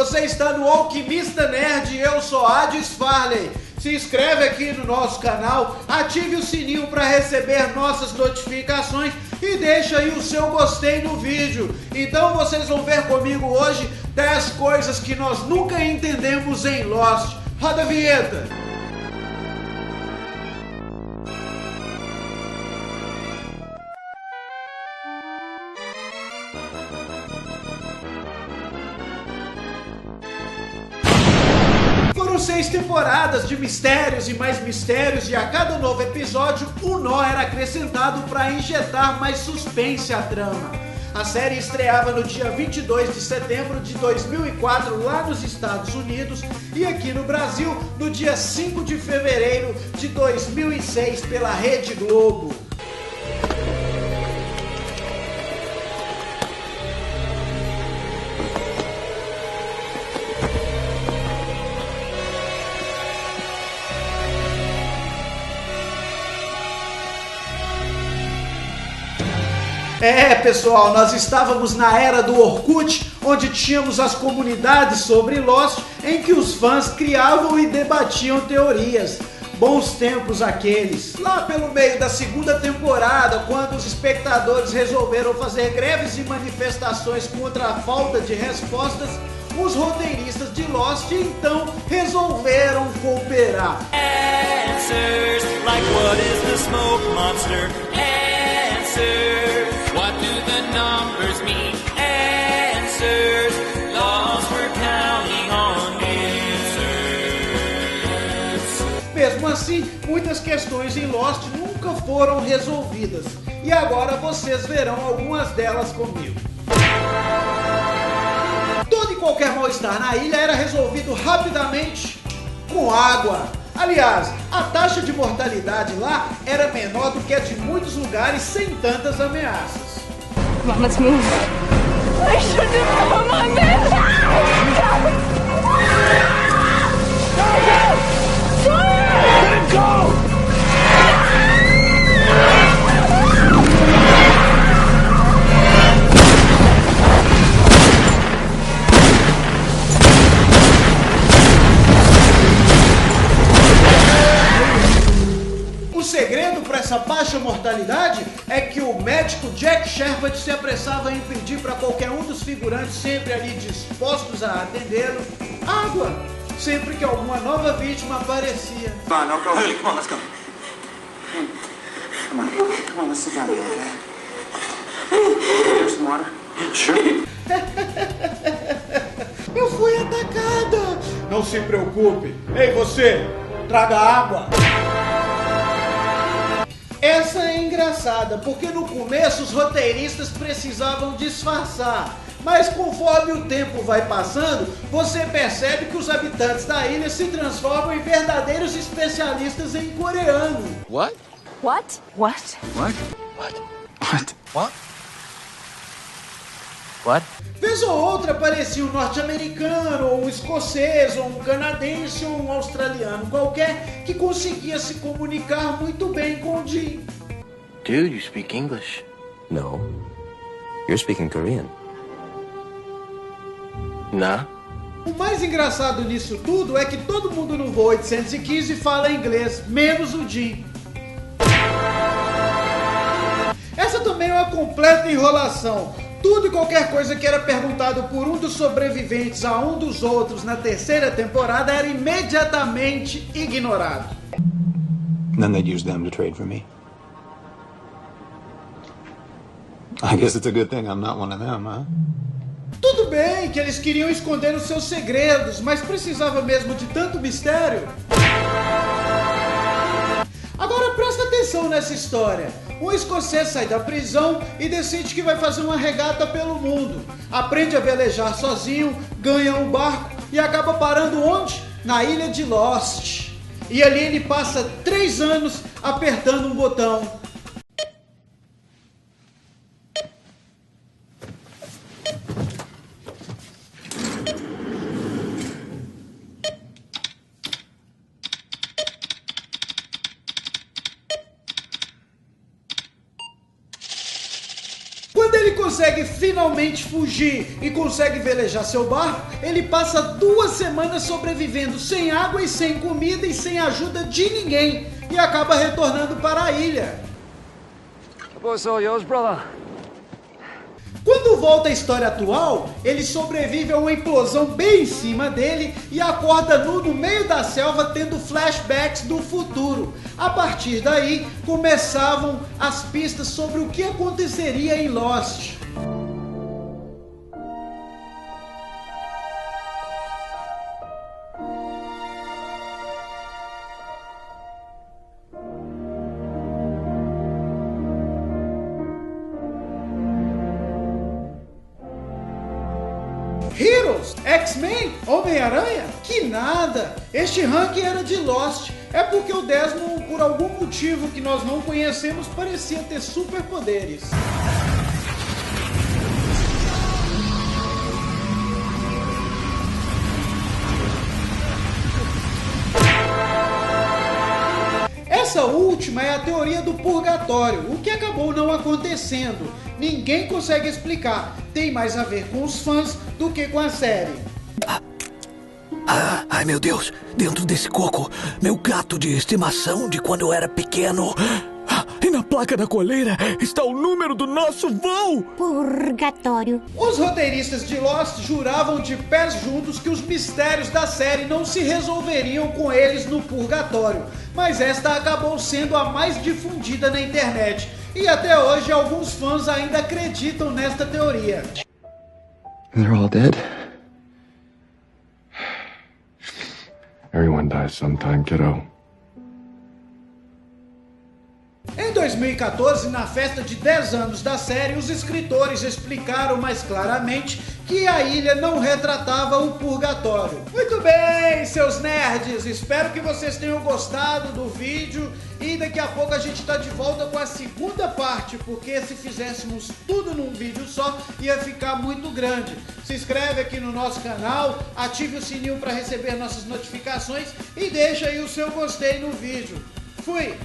você está no Alquimista Nerd e eu sou Adis Farley. Se inscreve aqui no nosso canal, ative o sininho para receber nossas notificações e deixa aí o seu gostei no vídeo. Então vocês vão ver comigo hoje 10 coisas que nós nunca entendemos em Lost. Roda a vinheta! Foram 6 temporadas de mistérios e mais mistérios, e a cada novo episódio um nó era acrescentado para injetar mais suspense à trama. A série estreava no dia 22 de setembro de 2004 lá nos Estados Unidos e aqui no Brasil no dia 5 de fevereiro de 2006 pela Rede Globo. É, pessoal, nós estávamos na era do Orkut, onde tínhamos as comunidades sobre Lost, em que os fãs criavam e debatiam teorias. Bons tempos aqueles. Lá pelo meio da segunda temporada, quando os espectadores resolveram fazer greves e manifestações contra a falta de respostas, os roteiristas de Lost então resolveram cooperar. Answers, like what is the smoke monster? Answers. What do the numbers mean? Answers. Lost, we're counting on answers. Mesmo assim, muitas questões em Lost nunca foram resolvidas. E agora vocês verão algumas delas comigo. Todo e qualquer mal-estar na ilha era resolvido rapidamente com água. Aliás, a taxa de mortalidade lá era menor do que a de muitos lugares sem tantas ameaças. Come on, let's move. I shouldn't have put my man down. Let him go! O segredo para essa baixa mortalidade é que o médico Jack Shepherd se apressava em pedir para qualquer um dos figurantes, sempre ali dispostos a atendê-lo, água, sempre que alguma nova vítima aparecia. Come on, don't go early. Come on, let's go. Come on, let's sit down here, okay? Here's some water. Sure. Eu fui atacada! Não se preocupe. Ei, você, traga água. Essa é engraçada, porque no começo os roteiristas precisavam disfarçar, mas conforme o tempo vai passando, você percebe que os habitantes da ilha se transformam em verdadeiros especialistas em coreano. What? What? What? What? What? What? What? What? Vez ou outra aparecia um norte-americano, ou um escocês, ou um canadense, ou um australiano qualquer que conseguia se comunicar muito bem com o Jim. Dude, you speak English. No. You're speaking Korean. Nah. O mais engraçado nisso tudo é que todo mundo no voo 815 fala inglês, menos o Jim. Essa também é uma completa enrolação. Tudo e qualquer coisa que era perguntado por um dos sobreviventes a um dos outros na terceira temporada era imediatamente ignorado. And then they'd use them to trade for me. I guess it's a good thing I'm not one of them, huh? Tudo bem que eles queriam esconder os seus segredos, mas precisava mesmo de tanto mistério? Agora presta atenção nessa história. Um escocês sai da prisão e decide que vai fazer uma regata pelo mundo. Aprende a velejar sozinho, ganha um barco e acaba parando onde? Na ilha de Lost. E ali ele passa 3 anos apertando um botão. consegue finalmente fugir e consegue velejar seu barco, ele passa 2 semanas sobrevivendo sem água e sem comida e sem ajuda de ninguém e acaba retornando para a ilha. Quando volta à história atual, ele sobrevive a uma implosão bem em cima dele e acorda nu no meio da selva tendo flashbacks do futuro. A partir daí, começavam as pistas sobre o que aconteceria em Lost. Heroes, X-Men, Homem-Aranha? Que nada! Este ranking era de Lost. É porque o Desmond, por algum motivo que nós não conhecemos, parecia ter superpoderes. Essa última é a teoria do purgatório, o que acabou não acontecendo. Ninguém consegue explicar. Tem mais a ver com os fãs do que com a série. Ai meu Deus, dentro desse coco, meu gato de estimação de quando eu era pequeno. E na placa da coleira está o número do nosso voo! Purgatório. Os roteiristas de Lost juravam de pés juntos que os mistérios da série não se resolveriam com eles no purgatório, mas esta acabou sendo a mais difundida na internet, e até hoje alguns fãs ainda acreditam nesta teoria. They're all dead. Everyone dies sometime, kiddo. Em 2014, na festa de 10 anos da série, os escritores explicaram mais claramente que a ilha não retratava o purgatório. Muito bem, seus nerds, espero que vocês tenham gostado do vídeo e daqui a pouco a gente está de volta com a segunda parte, porque se fizéssemos tudo num vídeo só, ia ficar muito grande. Se inscreve aqui no nosso canal, ative o sininho para receber nossas notificações e deixa aí o seu gostei no vídeo. Fui!